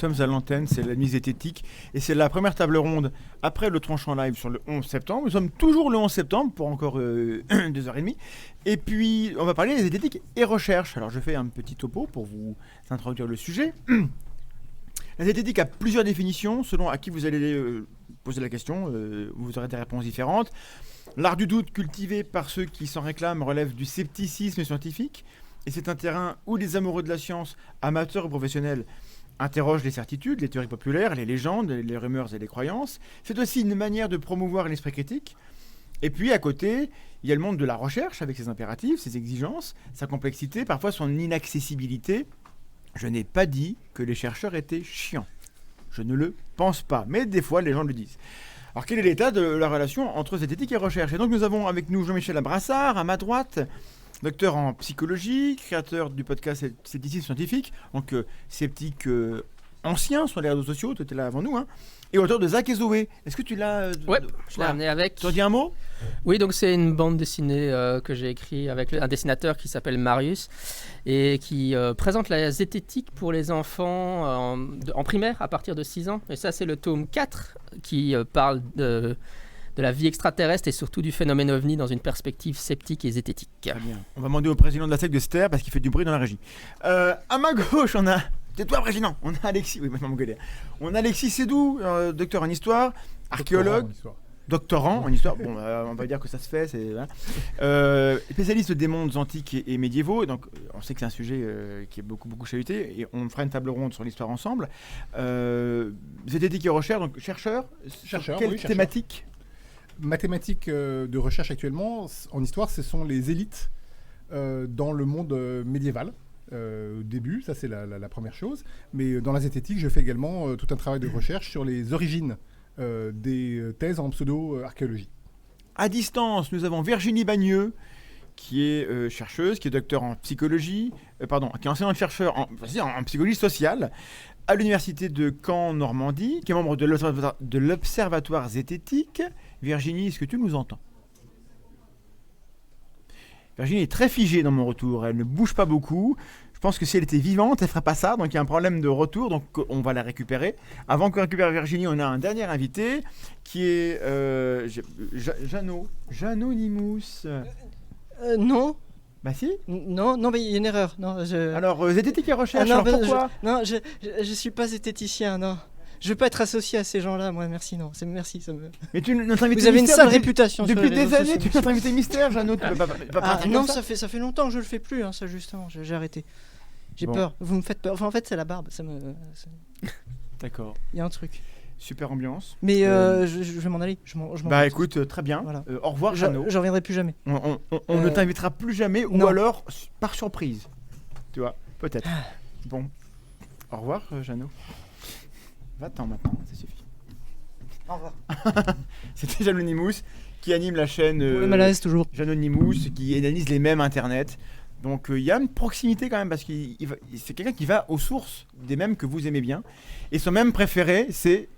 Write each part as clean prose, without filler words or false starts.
sommes à l'antenne, c'est la nuit zététique et c'est la première table ronde après le tranchant live sur le 11 septembre. Nous sommes toujours le 11 septembre pour encore 2h30. Et puis, on va parler des zététiques et recherche. Alors, je fais un petit topo pour vous introduire le sujet. La zététique a plusieurs définitions selon à qui vous allez poser la question. Vous aurez des réponses différentes. L'art du doute cultivé par ceux qui s'en réclament relève du scepticisme scientifique. Et c'est un terrain où les amoureux de la science, amateurs ou professionnels, interrogent les certitudes, les théories populaires, les légendes, les rumeurs et les croyances. C'est aussi une manière de promouvoir l'esprit critique. Et puis à côté, il y a le monde de la recherche avec ses impératifs, ses exigences, sa complexité, parfois son inaccessibilité. Je n'ai pas dit que les chercheurs étaient chiants. Je ne le pense pas, mais des fois les gens le disent. Alors quel est l'état de la relation entre zététique et recherche? Et donc nous avons avec nous Jean-Michel Abrassard, à ma droite, docteur en psychologie, créateur du podcast Scepticisme Scientifique, donc sceptique ancien sur les réseaux sociaux, tu étais là avant nous, hein, et auteur de Zach et Zoé. Est-ce que tu l'as... Ouais, je l'ai amené avec. Tu en dis un mot? Oui, donc c'est une bande dessinée que j'ai écrite avec un dessinateur qui s'appelle Marius et qui présente la zététique pour les enfants en primaire à partir de 6 ans. Et ça, c'est le tome 4 qui parle de la vie extraterrestre et surtout du phénomène ovni dans une perspective sceptique et zététique. Très bien. On va demander au président de la secte de Ster parce qu'il fait du bruit dans la régie. À ma gauche, on a... C'est toi, président. On a Alexis. Oui, maintenant, on a Alexis Sédou, docteur en histoire, archéologue, doctorant en histoire. Bon, on va dire que ça se fait. C'est spécialiste des mondes antiques et médiévaux. Donc, on sait que c'est un sujet qui est beaucoup chahuté et on fera une table ronde sur l'histoire ensemble. Zététique et recherche. Donc, chercheur. Quelle thématique? Mathématiques de recherche actuellement en histoire, ce sont les élites dans le monde médiéval. Au début, ça c'est la première chose. Mais dans la zététique, je fais également tout un travail de recherche sur les origines des thèses en pseudo-archéologie. À distance, nous avons Virginie Bagneux, qui est chercheuse, qui est docteur en psychologie, qui est enseignante-chercheur en psychologie sociale à l'université de Caen-Normandie, qui est membre de l'Observatoire zététique. Virginie, est-ce que tu nous entends? Virginie est très figée dans mon retour, elle ne bouge pas beaucoup. Je pense que si elle était vivante, elle ne ferait pas ça, donc il y a un problème de retour, donc on va la récupérer. Avant qu'on récupère Virginie, on a un dernier invité qui est Jeannot Nimous. Non. Bah si. Non, mais il y a une erreur. Non, Alors, zététique et recherche, alors pourquoi je suis pas zététicien, non. Je veux pas être associé à ces gens-là, moi, merci, non. Merci, ça me... Mais notre invité Vous avez une mystère, sale réputation depuis sur les des réseaux années, tu es notre invité mystère, Jeannot. Tu peux pas non, ça fait longtemps que je le fais plus, hein, ça, justement. J'ai arrêté. J'ai peur. Vous me faites peur. Enfin, en fait, c'est la barbe. D'accord. Il y a un truc. Super ambiance. Mais je vais m'en aller. Bah écoute, très bien. Voilà. Au revoir, Jeannot. Je reviendrai plus jamais. On ne t'invitera plus jamais, ou alors par surprise. Tu vois, peut-être. Bon. Au revoir, Jeannot. Va-t'en maintenant, ça suffit. Au revoir. C'était Jeannot Nimous qui anime la chaîne malaise toujours. Jeannot Nimous qui analyse les mèmes internet. Donc il y a une proximité quand même parce que c'est quelqu'un qui va aux sources des mèmes que vous aimez bien. Et son mème préféré, c'est...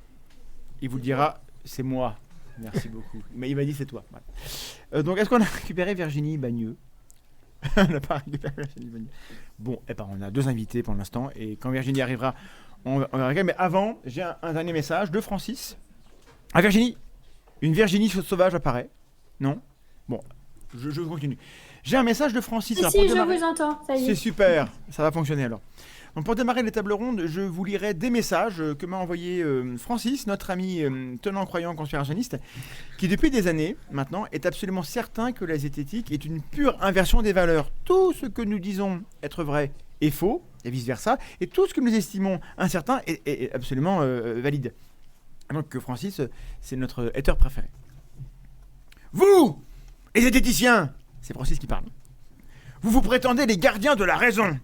Il vous le dira, c'est moi. Merci beaucoup. Mais il m'a dit c'est toi. Voilà. Donc est-ce qu'on a récupéré Virginie Bagneux? On n'a pas récupéré Virginie Bagneux. Bon, on a 2 invités pour l'instant. Et quand Virginie arrivera, on va regarder. Mais avant, j'ai un dernier message de Francis. Ah, Virginie, une Virginie sauvage apparaît. Non? Bon, je continue. J'ai un message de Francis. Si, je vous entends, ça y est. C'est super, ça va fonctionner alors. Donc pour démarrer les tables rondes, je vous lirai des messages que m'a envoyé Francis, notre ami tenant croyant conspirationniste, qui depuis des années maintenant est absolument certain que la zététique est une pure inversion des valeurs. Tout ce que nous disons être vrai est faux, et vice-versa, et tout ce que nous estimons incertain est absolument valide. Donc Francis, c'est notre hater préféré. Vous, les zététiciens, c'est Francis qui parle. Vous prétendez les gardiens de la raison.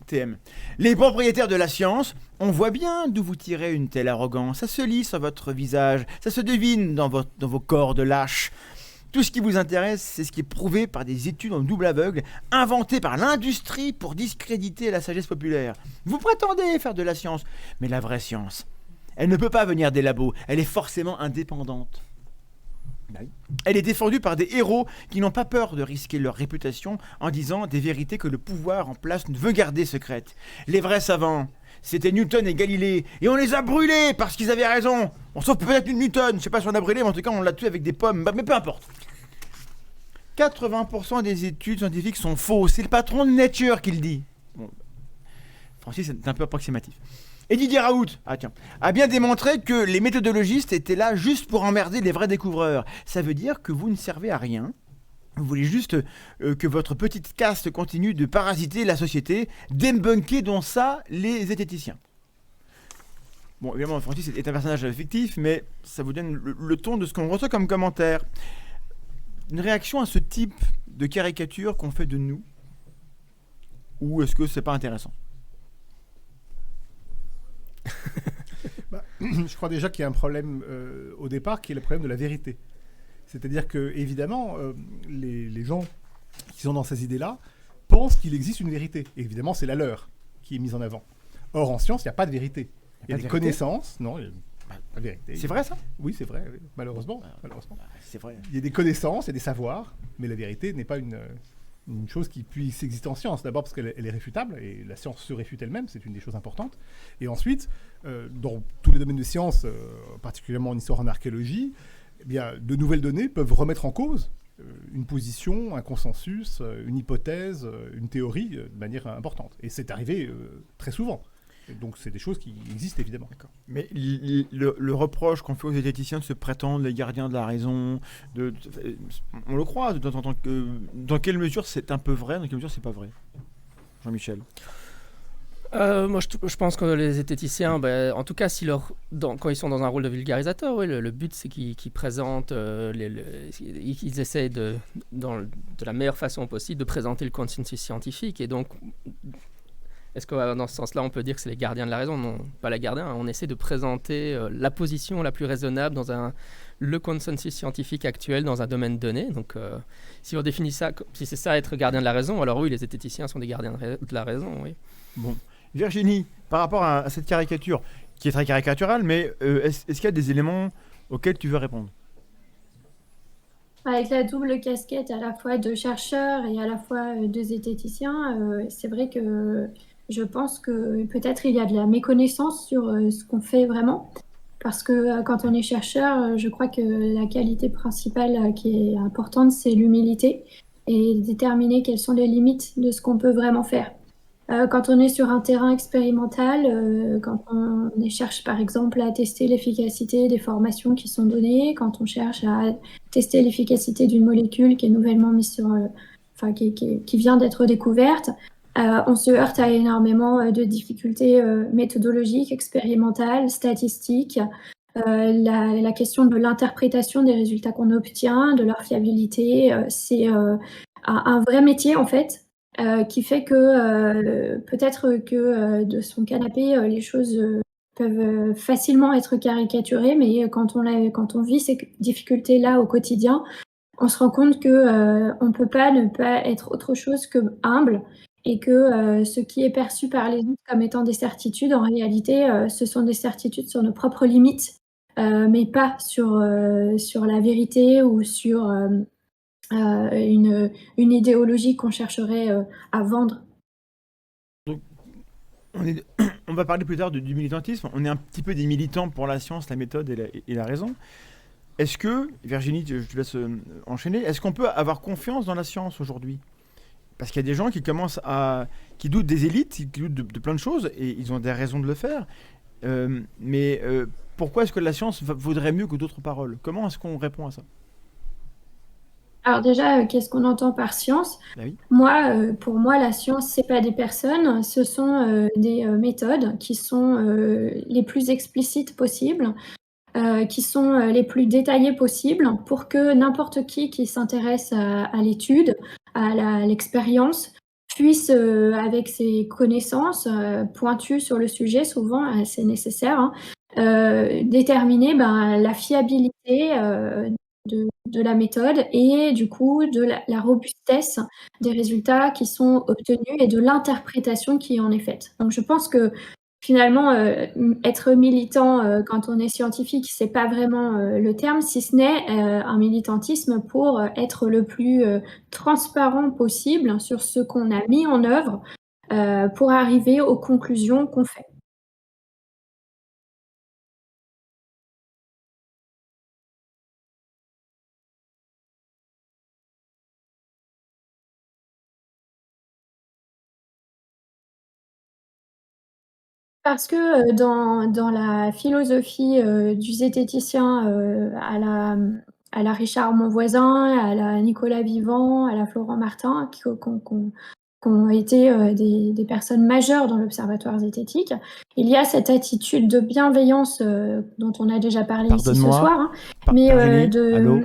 TM. Les propriétaires de la science, on voit bien d'où vous tirez une telle arrogance. Ça se lit sur votre visage, ça se devine dans vos corps de lâches. Tout ce qui vous intéresse, c'est ce qui est prouvé par des études en double aveugle, inventées par l'industrie pour discréditer la sagesse populaire. Vous prétendez faire de la science, mais la vraie science, elle ne peut pas venir des labos, elle est forcément indépendante. Elle est défendue par des héros qui n'ont pas peur de risquer leur réputation en disant des vérités que le pouvoir en place veut garder secrètes. Les vrais savants, c'était Newton et Galilée, et on les a brûlés parce qu'ils avaient raison. On sauf peut-être Newton, je sais pas si on l'a brûlé, mais en tout cas on l'a tué avec des pommes, mais peu importe. 80% des études scientifiques sont fausses, c'est le patron de Nature qui le dit. Bon, Francis, c'est un peu approximatif. Et Didier Raoult, a bien démontré que les méthodologistes étaient là juste pour emmerder les vrais découvreurs. Ça veut dire que vous ne servez à rien. Vous voulez juste que votre petite caste continue de parasiter la société, débunker dont ça les zététiciens. Bon, évidemment, Francis est un personnage fictif, mais ça vous donne le ton de ce qu'on reçoit comme commentaire. Une réaction à ce type de caricature qu'on fait de nous, ou est-ce que c'est pas intéressant ? Je crois déjà qu'il y a un problème au départ qui est le problème de la vérité. C'est-à-dire que, évidemment, les gens qui sont dans ces idées-là pensent qu'il existe une vérité. Et évidemment, c'est la leur qui est mise en avant. Or, en science, il n'y a pas de vérité. Il y a des connaissances. Non, il n'y a pas de vérité. C'est vrai ça ? Oui, c'est vrai, oui. Malheureusement. C'est vrai. Il y a des connaissances, il y a des savoirs, mais la vérité n'est pas une chose qui puisse exister en science. D'abord parce qu'elle est réfutable, et la science se réfute elle-même, c'est une des choses importantes. Et ensuite, dans tous les domaines de science, particulièrement en histoire, en archéologie, eh bien, de nouvelles données peuvent remettre en cause une position, un consensus, une hypothèse, une théorie de manière importante. Et c'est arrivé très souvent. Et donc c'est des choses qui existent évidemment. D'accord. Mais le reproche qu'on fait aux zététiciens de se prétendre les gardiens de la raison, on le croit de temps en temps. Dans quelle mesure c'est un peu vrai, dans quelle mesure c'est pas vrai ? Jean-Michel ? Moi, je pense que les zététiciens, en tout cas, quand ils sont dans un rôle de vulgarisateur, oui, le but, c'est qu'ils présentent, qu'ils essayent de la meilleure façon possible de présenter le consensus scientifique. Et donc, est-ce que dans ce sens-là, on peut dire que c'est les gardiens de la raison ? Non, pas les gardiens. On essaie de présenter la position la plus raisonnable dans le consensus scientifique actuel dans un domaine donné. Donc, si on définit ça, si c'est ça être gardien de la raison, alors oui, les zététiciens sont des gardiens de la raison, oui. Bon. Virginie, par rapport à cette caricature, qui est très caricaturale, mais est-ce qu'il y a des éléments auxquels tu veux répondre ? Avec la double casquette à la fois de chercheur et à la fois de zététicien, c'est vrai que je pense que peut-être il y a de la méconnaissance sur ce qu'on fait vraiment. Parce que quand on est chercheur, je crois que la qualité principale qui est importante, c'est l'humilité et déterminer quelles sont les limites de ce qu'on peut vraiment faire. Quand on est sur un terrain expérimental, quand on cherche par exemple à tester l'efficacité des formations qui sont données, quand on cherche à tester l'efficacité d'une molécule qui est nouvellement mise sur, qui vient d'être découverte, on se heurte à énormément de difficultés méthodologiques, expérimentales, statistiques. La question de l'interprétation des résultats qu'on obtient, de leur fiabilité, c'est un vrai métier en fait. Qui fait que peut-être que de son canapé, les choses peuvent facilement être caricaturées, mais quand on vit ces difficultés-là au quotidien, on se rend compte que on peut pas ne pas être autre chose que humble et que ce qui est perçu par les autres comme étant des certitudes, en réalité, ce sont des certitudes sur nos propres limites, mais pas sur la vérité ou sur une idéologie qu'on chercherait à vendre. Donc, on va parler plus tard du militantisme. On est un petit peu des militants pour la science, la méthode et la raison. Est-ce que, Virginie, je te laisse enchaîner, est-ce qu'on peut avoir confiance dans la science aujourd'hui ? Parce qu'il y a des gens qui doutent des élites, qui doutent de plein de choses, et ils ont des raisons de le faire. Mais pourquoi est-ce que la science vaudrait mieux que d'autres paroles ? Comment est-ce qu'on répond à ça ? Alors déjà, qu'est-ce qu'on entend par science ? Oui. Moi, pour moi, la science, c'est pas des personnes, ce sont des méthodes qui sont les plus explicites possibles, qui sont les plus détaillées possibles pour que n'importe qui s'intéresse à l'étude, à l'expérience, puisse, avec ses connaissances pointues sur le sujet, souvent c'est nécessaire, déterminer la fiabilité de la méthode et du coup de la robustesse des résultats qui sont obtenus et de l'interprétation qui en est faite. Donc je pense que finalement, être militant, quand on est scientifique, c'est pas vraiment, le terme, si ce n'est, un militantisme pour, être le plus, transparent possible sur ce qu'on a mis en œuvre, pour arriver aux conclusions qu'on fait. Parce que, dans la philosophie, du zététicien, à la Richard Monvoisin, à la Nicolas Vivant, à la Florent Martin, qui ont été, des personnes majeures dans l'observatoire zététique, il y a cette attitude de bienveillance, dont on a déjà parlé ici ce Pardonne-moi. soir, hein, mais Allô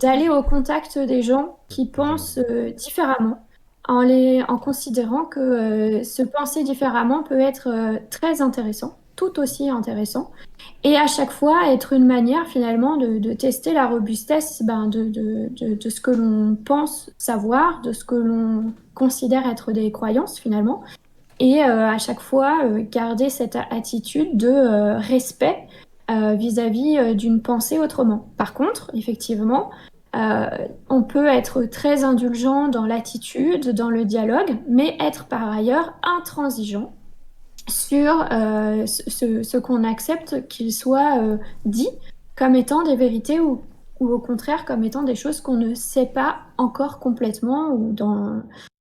d'aller au contact des gens qui pensent, différemment. En considérant que se penser différemment peut être très intéressant, tout aussi intéressant, et à chaque fois être une manière finalement de tester la robustesse de ce que l'on pense savoir, de ce que l'on considère être des croyances finalement, et à chaque fois garder cette attitude de respect vis-à-vis d'une pensée autrement. Par contre, effectivement, euh, on peut être très indulgent dans l'attitude, dans le dialogue, mais être par ailleurs intransigeant sur ce qu'on accepte qu'il soit dit comme étant des vérités ou au contraire comme étant des choses qu'on ne sait pas encore complètement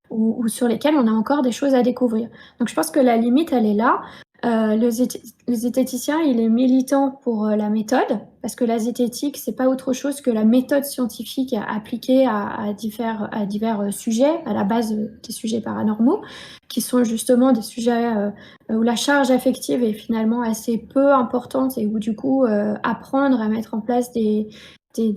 ou sur lesquelles on a encore des choses à découvrir. Donc je pense que la limite, elle est là. Le zététicien, il est militant pour la méthode, parce que la zététique, c'est pas autre chose que la méthode scientifique appliquée à divers sujets, à la base des sujets paranormaux, qui sont justement des sujets où la charge affective est finalement assez peu importante et où du coup, apprendre à mettre en place des, des,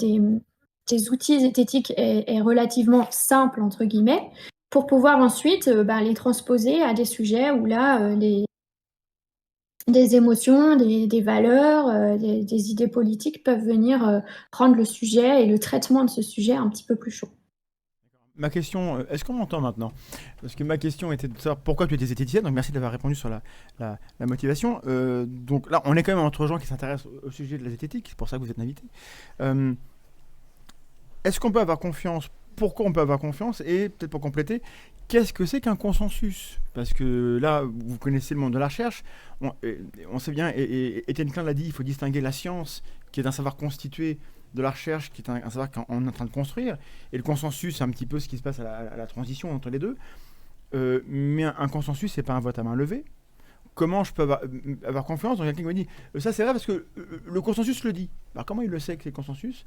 des outils zététiques est relativement simple, entre guillemets, pour pouvoir ensuite les transposer à des sujets où là, des émotions, des valeurs, des idées politiques peuvent venir rendre le sujet et le traitement de ce sujet un petit peu plus chaud. Ma question, est-ce qu'on m'entend maintenant? Parce que ma question était de savoir pourquoi tu étais zététicienne, donc merci d'avoir répondu sur la motivation. Donc là, on est quand même entre gens qui s'intéressent au sujet de la zététique, c'est pour ça que vous êtes invité. Euh, Est-ce qu'on peut avoir confiance? Pourquoi on peut avoir confiance? Et peut-être pour compléter, qu'est-ce que c'est qu'un consensus? Parce que là, vous connaissez le monde de la recherche, on sait bien, et Étienne Klein l'a dit, il faut distinguer la science, qui est un savoir constitué, de la recherche, qui est un savoir qu'on est en train de construire, et le consensus, c'est un petit peu ce qui se passe à la transition entre les deux. Mais un consensus, c'est pas un vote à main levée. Comment je peux avoir confiance dans quelqu'un qui me dit ça c'est vrai parce que le consensus le dit. Alors comment il le sait que c'est le consensus?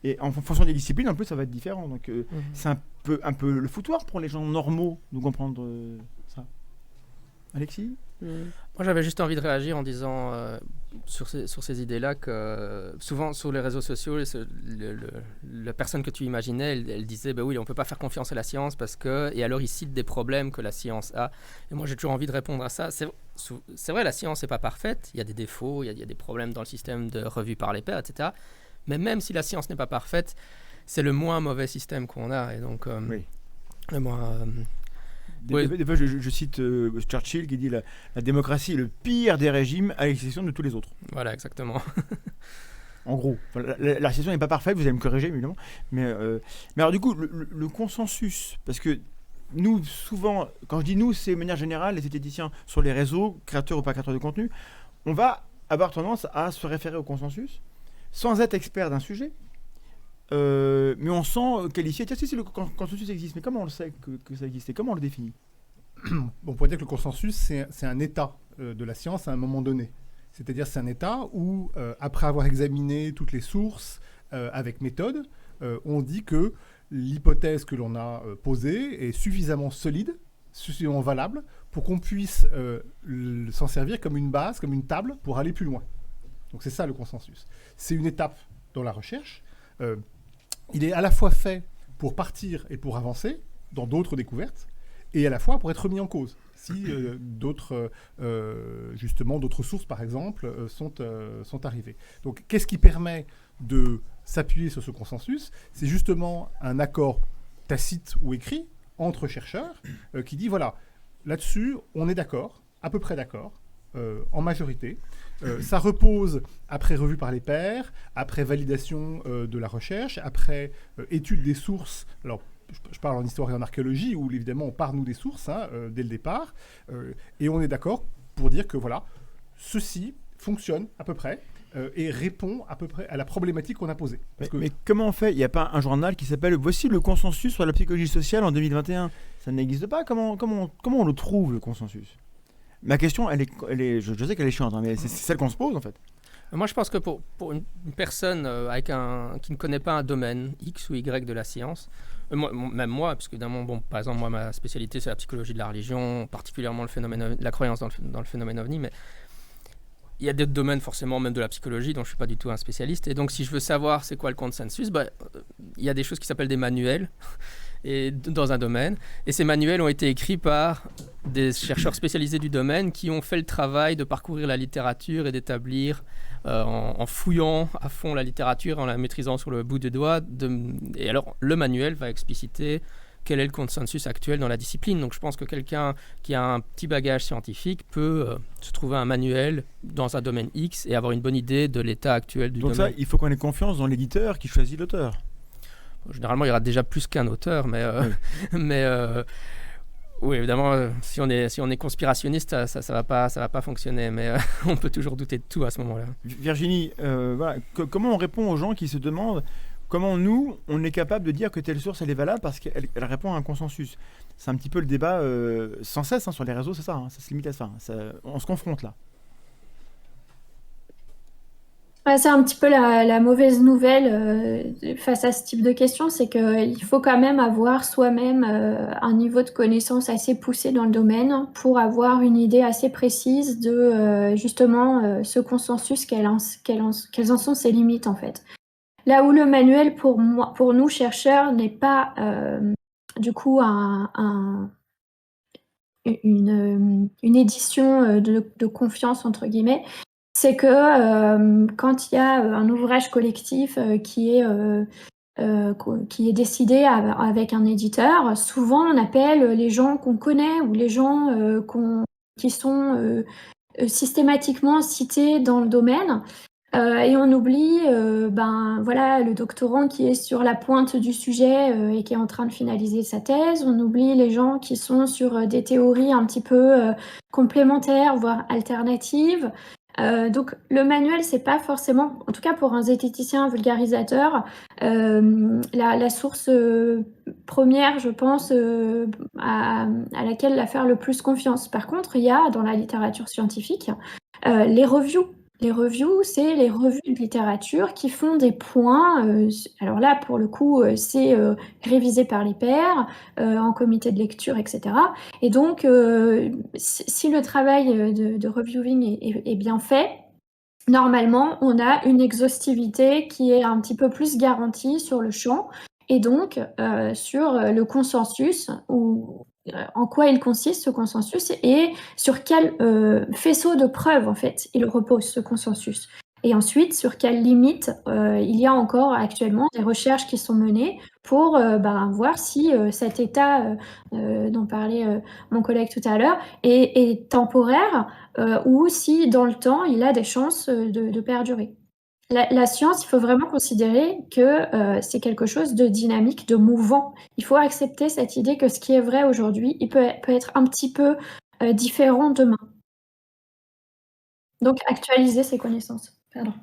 Et en fonction des disciplines, en plus, ça va être différent. Donc, c'est un peu le foutoir pour les gens normaux de comprendre ça. Alexis? Moi, j'avais juste envie de réagir en disant sur ces idées-là que souvent sur les réseaux sociaux, la personne que tu imaginais, elle disait bah oui, on ne peut pas faire confiance à la science parce que. Et alors, il cite des problèmes que la science a. Et moi, j'ai toujours envie de répondre à ça. C'est vrai, la science n'est pas parfaite. Il y a des défauts, il y a des problèmes dans le système de revue par les pairs, etc. Mais même si la science n'est pas parfaite, c'est le moins mauvais système qu'on a. Et donc, oui. Le moins. Des fois, je cite Churchill qui dit la démocratie est le pire des régimes à l'exception de tous les autres. Voilà, exactement. En gros, la situation n'est pas parfaite, vous allez me corriger évidemment. Mais alors du coup, le consensus, parce que nous, souvent, quand je dis nous, c'est de manière générale, les zététiciens sur les réseaux, créateurs ou pas créateurs de contenu, on va avoir tendance à se référer au consensus sans être expert d'un sujet. Mais on sent qualifié. Tiens, si le consensus existe, mais comment on le sait que ça existe et comment on le définit? On pourrait dire que le consensus, c'est un état de la science à un moment donné. C'est-à-dire c'est un état où, après avoir examiné toutes les sources avec méthode, on dit que l'hypothèse que l'on a posée est suffisamment solide, suffisamment valable, pour qu'on puisse s'en servir comme une base, comme une table, pour aller plus loin. Donc c'est ça le consensus. C'est une étape dans la recherche. Il est à la fois fait pour partir et pour avancer dans d'autres découvertes, et à la fois pour être remis en cause. Si d'autres sources, par exemple, sont arrivées. Donc, qu'est-ce qui permet de s'appuyer sur ce consensus? C'est justement un accord tacite ou écrit entre chercheurs qui dit, voilà, là-dessus, on est d'accord, à peu près d'accord, en majorité. Ça repose après revue par les pairs, après validation de la recherche, après étude des sources. Alors, je parle en histoire et en archéologie, où évidemment on part nous des sources dès le départ, et on est d'accord pour dire que voilà, ceci fonctionne à peu près et répond à peu près à la problématique qu'on a posée. Mais comment on fait ? Il n'y a pas un journal qui s'appelle « Voici le consensus sur la psychologie sociale en 2021 ». Ça n'existe pas. Comment on le trouve, le consensus ? Ma question, elle est, je sais qu'elle est chiante, mais c'est celle qu'on se pose en fait. Moi, je pense que pour une personne qui ne connaît pas un domaine X ou Y de la science, même moi, parce que évidemment, par exemple, moi, ma spécialité, c'est la psychologie de la religion, particulièrement la croyance dans le phénomène ovni, mais il y a d'autres domaines, forcément, même de la psychologie, dont je ne suis pas du tout un spécialiste. Et donc, si je veux savoir c'est quoi le consensus, il y a des choses qui s'appellent des manuels dans un domaine. Et ces manuels ont été écrits par des chercheurs spécialisés du domaine qui ont fait le travail de parcourir la littérature et d'établir, en fouillant à fond la littérature, en la maîtrisant sur le bout des doigts. Et alors, le manuel va expliciter quel est le consensus actuel dans la discipline. Donc je pense que quelqu'un qui a un petit bagage scientifique peut se trouver un manuel dans un domaine X et avoir une bonne idée de l'état actuel du domaine. Donc ça, il faut qu'on ait confiance dans l'éditeur qui choisit l'auteur. Généralement, il y aura déjà plus qu'un auteur, mais oui, évidemment, si on est conspirationniste, ça va pas fonctionner, mais on peut toujours douter de tout à ce moment-là. Virginie, voilà, comment on répond aux gens qui se demandent comment nous, on est capable de dire que telle source, elle est valable parce qu'elle répond à un consensus. C'est un petit peu le débat sans cesse sur les réseaux, c'est ça, ça se limite à ça. On se confronte là. Ouais, c'est un petit peu la mauvaise nouvelle face à ce type de questions, c'est qu'il faut quand même avoir soi-même un niveau de connaissance assez poussé dans le domaine pour avoir une idée assez précise de justement ce consensus, quelles en sont ses limites en fait. Là où le manuel, pour nous chercheurs, n'est pas du coup une édition de confiance, entre guillemets, c'est que quand il y a un ouvrage collectif qui est décidé avec un éditeur, souvent on appelle les gens qu'on connaît ou les gens qui sont systématiquement cités dans le domaine. Et on oublie voilà, le doctorant qui est sur la pointe du sujet et qui est en train de finaliser sa thèse. On oublie les gens qui sont sur des théories un petit peu complémentaires, voire alternatives. Donc le manuel, c'est pas forcément, en tout cas pour un zététicien vulgarisateur, la source première, je pense, à laquelle la faire le plus confiance. Par contre, il y a dans la littérature scientifique les reviews. Les reviews, c'est les revues de littérature qui font des points. Alors là, pour le coup, c'est révisé par les pairs, en comité de lecture, etc. Et donc, si le travail de reviewing est bien fait, normalement, on a une exhaustivité qui est un petit peu plus garantie sur le champ et donc sur le consensus ou en quoi il consiste ce consensus et sur quel faisceau de preuves en fait il repose ce consensus. Et ensuite, sur quelles limites il y a encore actuellement des recherches qui sont menées pour voir si cet état dont parlait mon collègue tout à l'heure est temporaire ou si dans le temps il a des chances de perdurer. La science, il faut vraiment considérer que c'est quelque chose de dynamique, de mouvant. Il faut accepter cette idée que ce qui est vrai aujourd'hui, il peut être un petit peu différent demain. Donc, actualiser ses connaissances. Pardon.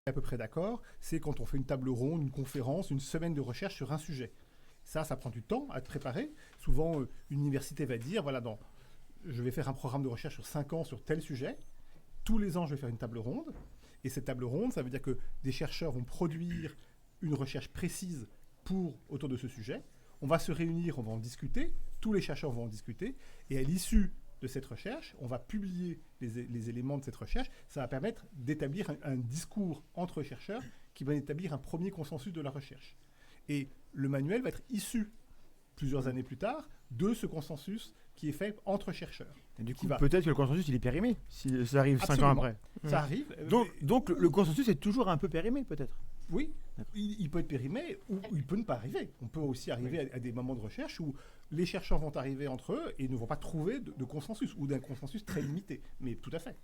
À peu près d'accord, c'est quand on fait une table ronde, une conférence, une semaine de recherche sur un sujet. Ça prend du temps à te préparer. Souvent, une université va dire, voilà, je vais faire un programme de recherche sur 5 ans sur tel sujet. Tous les ans, je vais faire une table ronde. Et cette table ronde, ça veut dire que des chercheurs vont produire une recherche précise autour de ce sujet. On va se réunir, on va en discuter. Tous les chercheurs vont en discuter. Et à l'issue de cette recherche, on va publier les éléments de cette recherche. Ça va permettre d'établir un discours entre chercheurs qui va établir un premier consensus de la recherche. Et le manuel va être issu, plusieurs années plus tard, de ce consensus qui est fait entre chercheurs. Et du coup, peut-être que le consensus, il est périmé, si ça arrive 5 ans après. Ça arrive. Donc le consensus est toujours un peu périmé, peut-être. Oui, il peut être périmé ou il peut ne pas arriver. On peut aussi arriver à des moments de recherche où les chercheurs vont arriver entre eux et ne vont pas trouver de consensus ou d'un consensus très limité. Mais tout à fait.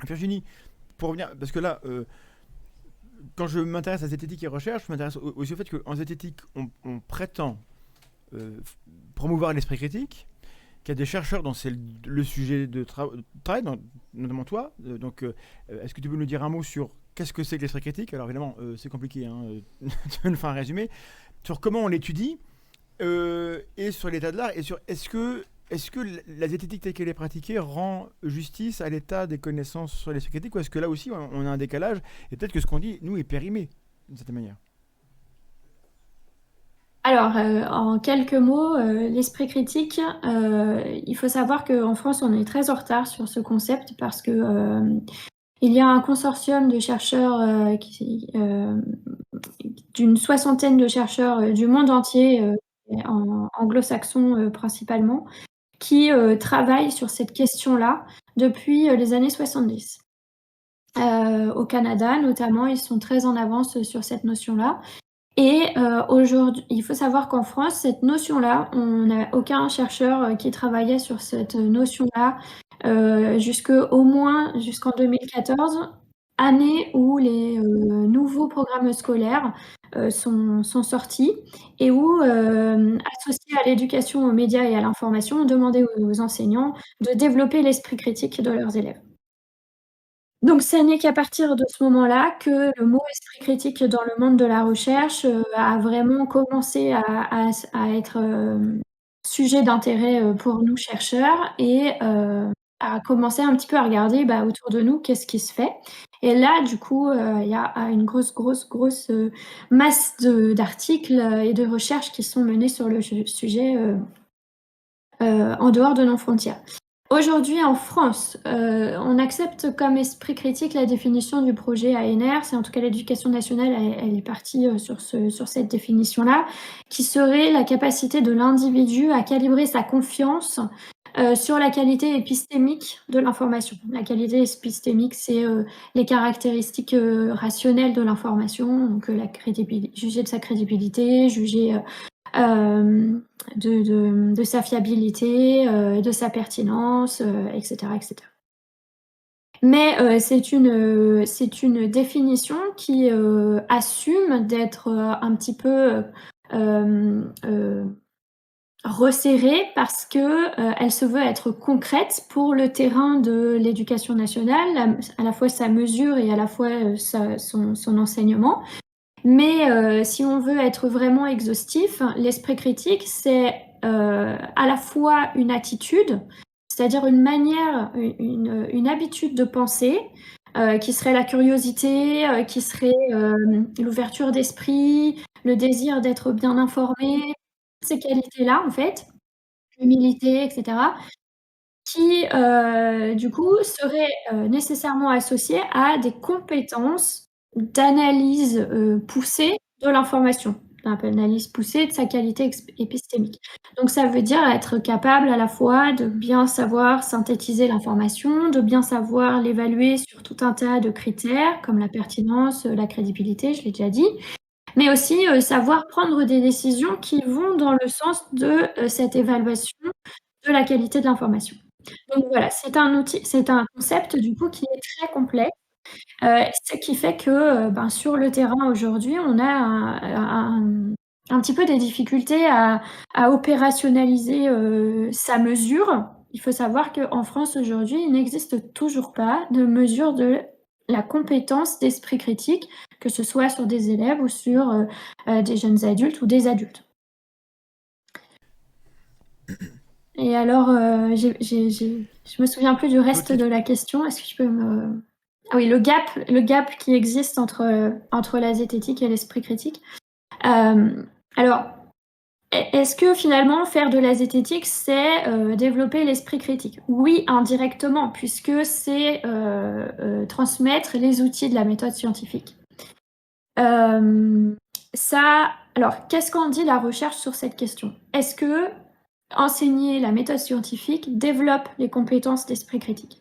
Virginie, pour revenir, parce que là, quand je m'intéresse à zététique et recherche, je m'intéresse aussi au fait qu'en zététique, on prétend promouvoir l'esprit critique, qu'il y a des chercheurs dont c'est le sujet de travail, notamment toi. Donc, est-ce que tu peux nous dire un mot sur qu'est-ce que c'est que l'esprit critique? Alors évidemment, c'est compliqué, hein, de nous faire un résumé. Sur comment on l'étudie, et sur l'état de l'art, et sur est-ce que la zététique telle qu'elle est pratiquée rend justice à l'état des connaissances sur l'esprit critique, ou est-ce que là aussi on a un décalage, et peut-être que ce qu'on dit, nous, est périmé, d'une certaine manière? Alors, en quelques mots, l'esprit critique, il faut savoir qu'en France, on est très en retard sur ce concept parce que il y a un consortium de chercheurs d'une soixantaine de chercheurs du monde entier, anglo-saxons principalement, qui travaillent sur cette question-là depuis les années 70. Au Canada, notamment, ils sont très en avance sur cette notion-là. Et aujourd'hui, il faut savoir qu'en France, cette notion-là, on n'a aucun chercheur qui travaillait sur cette notion-là au moins jusqu'en 2014, année où les nouveaux programmes scolaires sont sortis et où, associés à l'éducation aux médias et à l'information, on demandait aux enseignants de développer l'esprit critique de leurs élèves. Donc ce n'est qu'à partir de ce moment-là que le mot esprit critique dans le monde de la recherche, a vraiment commencé à être, sujet d'intérêt, pour nous chercheurs et à commencer un petit peu à regarder, autour de nous, qu'est-ce qui se fait? Et là, du coup, il y a une grosse, masse d'articles, et de recherches qui sont menées sur le sujet, en dehors de nos frontières. Aujourd'hui, en France, on accepte comme esprit critique la définition du projet ANR. C'est en tout cas l'éducation nationale, elle est partie sur cette définition-là, qui serait la capacité de l'individu à calibrer sa confiance sur la qualité épistémique de l'information. La qualité épistémique, c'est les caractéristiques rationnelles de l'information, donc juger de sa crédibilité, juger de sa fiabilité, de sa pertinence, etc., etc. Mais c'est une définition qui assume d'être un petit peu resserrée parce que elle se veut être concrète pour le terrain de l'éducation nationale, à la fois sa mesure et à la fois son enseignement. Mais si on veut être vraiment exhaustif, l'esprit critique, c'est à la fois une attitude, c'est-à-dire une manière, une habitude de penser, qui serait la curiosité, qui serait l'ouverture d'esprit, le désir d'être bien informé, ces qualités-là, en fait, l'humilité, etc., qui, du coup, seraient nécessairement associées à des compétences d'analyse poussée de l'information, d'analyse poussée de sa qualité épistémique. Donc ça veut dire être capable à la fois de bien savoir synthétiser l'information, de bien savoir l'évaluer sur tout un tas de critères comme la pertinence, la crédibilité, je l'ai déjà dit, mais aussi savoir prendre des décisions qui vont dans le sens de cette évaluation de la qualité de l'information. Donc voilà, c'est un concept du coup qui est très complet. Ce qui fait que, sur le terrain aujourd'hui, on a un petit peu des difficultés à opérationnaliser, sa mesure. Il faut savoir qu'en France aujourd'hui, il n'existe toujours pas de mesure de la compétence d'esprit critique, que ce soit sur des élèves ou sur, des jeunes adultes ou des adultes. Et alors, je me souviens plus du reste de la question. Est-ce que tu peux me... Ah oui, le gap qui existe entre la zététique et l'esprit critique. Alors, est-ce que finalement faire de la zététique, c'est développer l'esprit critique? Oui, indirectement, puisque c'est transmettre les outils de la méthode scientifique. Alors, qu'est-ce qu'en dit la recherche sur cette question? Est-ce que enseigner la méthode scientifique développe les compétences d'esprit critique?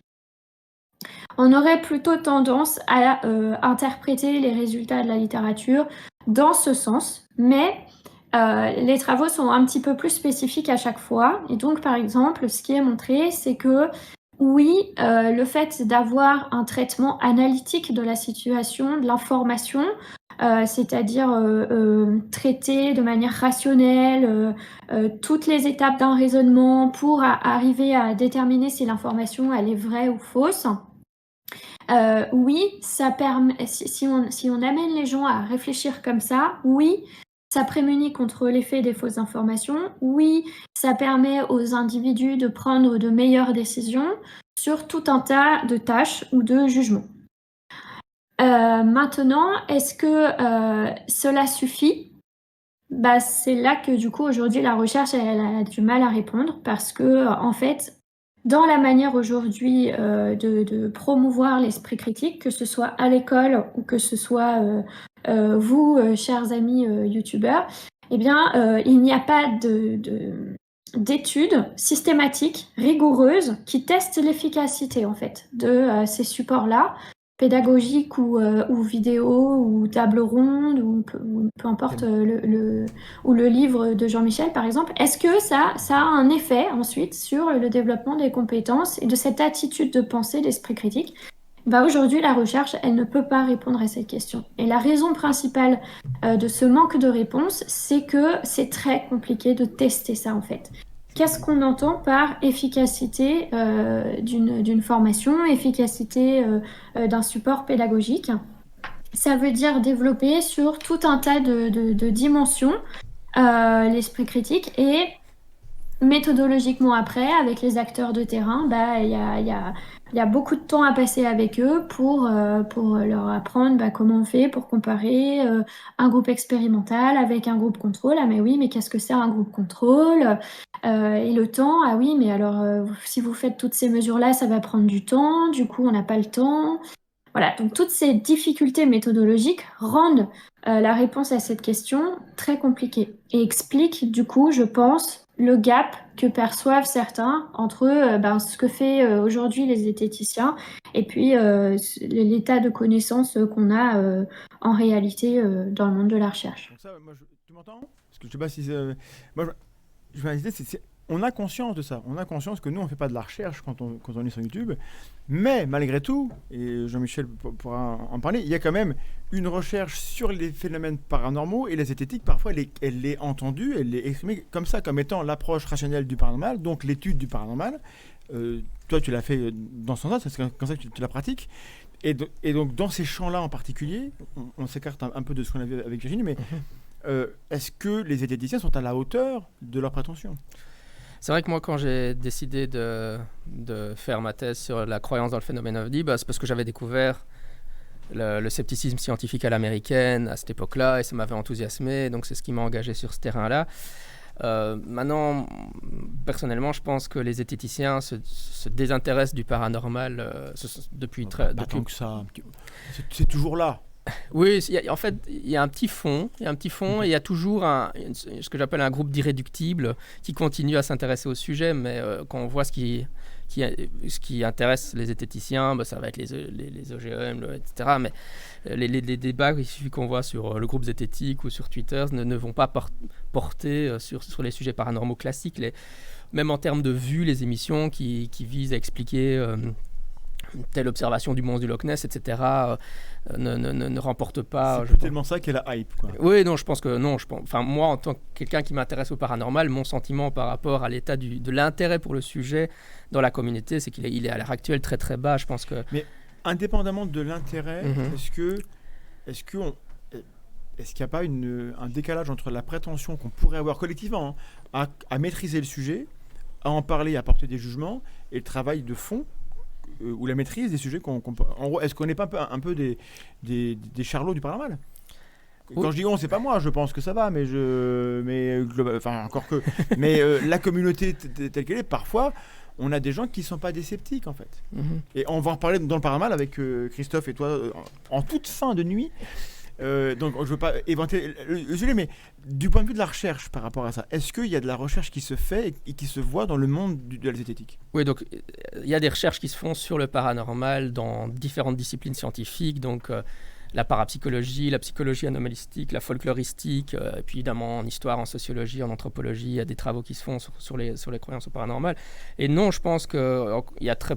on aurait plutôt tendance à interpréter les résultats de la littérature dans ce sens, mais les travaux sont un petit peu plus spécifiques à chaque fois. Et donc, par exemple, ce qui est montré, c'est que oui, le fait d'avoir un traitement analytique de la situation, de l'information, c'est-à-dire traiter de manière rationnelle toutes les étapes d'un raisonnement pour arriver à déterminer si l'information elle est vraie ou fausse. Oui, ça permet, si on amène les gens à réfléchir comme ça, oui, ça prémunit contre l'effet des fausses informations. Oui, ça permet aux individus de prendre de meilleures décisions sur tout un tas de tâches ou de jugements. Maintenant, est-ce que cela suffit ? C'est là que du coup aujourd'hui la recherche elle a du mal à répondre parce que en fait dans la manière aujourd'hui de promouvoir l'esprit critique, que ce soit à l'école ou que ce soit vous, chers amis youtubeurs, eh bien, il n'y a pas d'études systématiques, rigoureuses, qui testent l'efficacité en fait de ces supports-là, pédagogiques ou vidéo ou table ronde ou peu importe ou le livre de Jean-Michel par exemple. Est-ce que ça a un effet ensuite sur le développement des compétences et de cette attitude de pensée, d'esprit critique ? Aujourd'hui, la recherche, elle ne peut pas répondre à cette question. Et la raison principale de ce manque de réponse, c'est que c'est très compliqué de tester ça en fait. Qu'est-ce qu'on entend par efficacité d'une formation, efficacité d'un support pédagogique ? Ça veut dire développer sur tout un tas de dimensions l'esprit critique et méthodologiquement après, avec les acteurs de terrain, il y a beaucoup de temps à passer avec eux pour leur apprendre comment on fait pour comparer un groupe expérimental avec un groupe contrôle. Ah mais oui, mais qu'est-ce que c'est un groupe contrôle ? Et le temps, ah oui, mais alors si vous faites toutes ces mesures-là, ça va prendre du temps, du coup on n'a pas le temps. Voilà, donc toutes ces difficultés méthodologiques rendent la réponse à cette question très compliquée et expliquent du coup, je pense, le gap que perçoivent certains entre ce que fait aujourd'hui les zététiciens et puis l'état de connaissance qu'on a en réalité dans le monde de la recherche. Donc ça, tu m'entends ? Parce que je sais pas si moi, je vais insister, on a conscience de ça. On a conscience que nous, on ne fait pas de la recherche quand on est sur YouTube. Mais malgré tout, et Jean-Michel pourra en parler, il y a quand même une recherche sur les phénomènes paranormaux et la zététique, parfois, elle est entendue, elle est exprimée comme ça, comme étant l'approche rationnelle du paranormal, donc l'étude du paranormal. Toi, tu l'as fait dans ce sens-là, c'est comme ça que tu la pratiques. Et donc, dans ces champs-là en particulier, on s'écarte un peu de ce qu'on a vu avec Virginie, mais est-ce que les zététiciens sont à la hauteur de leurs prétentions ? C'est vrai que moi, quand j'ai décidé de faire ma thèse sur la croyance dans le phénomène ovni, c'est parce que j'avais découvert le scepticisme scientifique à l'américaine à cette époque-là et ça m'avait enthousiasmé, donc c'est ce qui m'a engagé sur ce terrain-là. Maintenant, personnellement, je pense que les zététiciens se désintéressent du paranormal depuis très... Tant que ça, c'est toujours là. Oui, en fait, il y a un petit fond, et il y a toujours ce que j'appelle un groupe d'irréductibles qui continue à s'intéresser au sujet, mais quand on voit ce qui intéresse les zététiciens, ça va être les OGM, etc. Mais les débats, il suffit qu'on voit sur le groupe zététique ou sur Twitter, ne vont pas porter sur les sujets paranormaux classiques. Même en termes de vues, les émissions qui visent à expliquer... telle observation du monstre du Loch Ness, etc., ne remporte pas... C'est tellement ça qu'elle a hype, quoi. Oui, non, je pense que... moi, en tant que quelqu'un qui m'intéresse au paranormal, mon sentiment par rapport à l'état de l'intérêt pour le sujet dans la communauté, c'est qu'il est à l'heure actuelle très très bas, je pense que... Mais indépendamment de l'intérêt, est-ce qu'il n'y a pas un décalage entre la prétention qu'on pourrait avoir collectivement à maîtriser le sujet, à en parler, à porter des jugements, et le travail de fond ou la maîtrise des sujets en gros, est-ce qu'on n'est pas un peu des charlots du paranormal ? Oui. Quand je dis on, c'est pas moi, je pense que ça va, mais la communauté telle qu'elle est, parfois, on a des gens qui sont pas des sceptiques en fait. Et on va en parler dans le paranormal avec Christophe et toi en toute fin de nuit. Donc je veux pas éventer le sujet, mais du point de vue de la recherche par rapport à ça, est-ce qu'il y a de la recherche qui se fait et qui se voit dans le monde de la zététique? Oui, donc il y a des recherches qui se font sur le paranormal dans différentes disciplines scientifiques, donc la parapsychologie, la psychologie anomalistique, la folkloristique, et puis évidemment en histoire, en sociologie, en anthropologie, il y a des travaux qui se font sur les croyances au paranormal. Et non, je pense que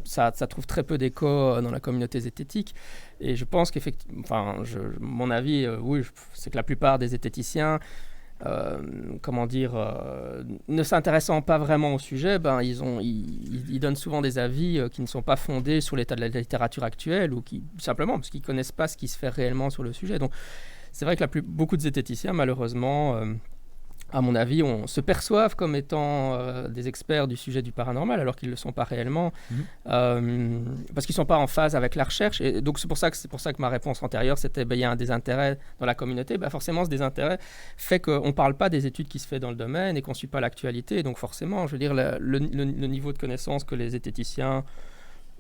ça trouve très peu d'écho dans la communauté zététique. Et je pense qu'effectivement, mon avis, oui, c'est que la plupart des zététiciens, ne s'intéressant pas vraiment au sujet, ils donnent souvent des avis qui ne sont pas fondés sur l'état de la littérature actuelle ou simplement parce qu'ils ne connaissent pas ce qui se fait réellement sur le sujet. Donc c'est vrai que beaucoup de zététiciens, malheureusement, à mon avis, se perçoivent comme étant des experts du sujet du paranormal alors qu'ils ne le sont pas réellement, parce qu'ils ne sont pas en phase avec la recherche. Et donc c'est pour ça que ma réponse antérieure, c'était il y a un désintérêt dans la communauté. Forcément, ce désintérêt fait qu'on ne parle pas des études qui se font dans le domaine et qu'on ne suit pas l'actualité. Et donc forcément, je veux dire, le niveau de connaissance que les zététiciens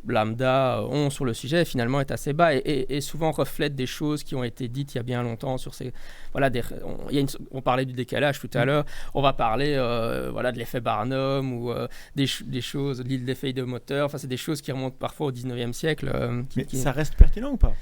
lambda ont sur le sujet finalement est assez bas et souvent reflète des choses qui ont été dites il y a bien longtemps sur ces on parlait du décalage tout à l'heure, on va parler de l'effet Barnum ou des choses, l'île des feuilles de moteur, c'est des choses qui remontent parfois au 19e siècle. Mais ça reste pertinent ou pas?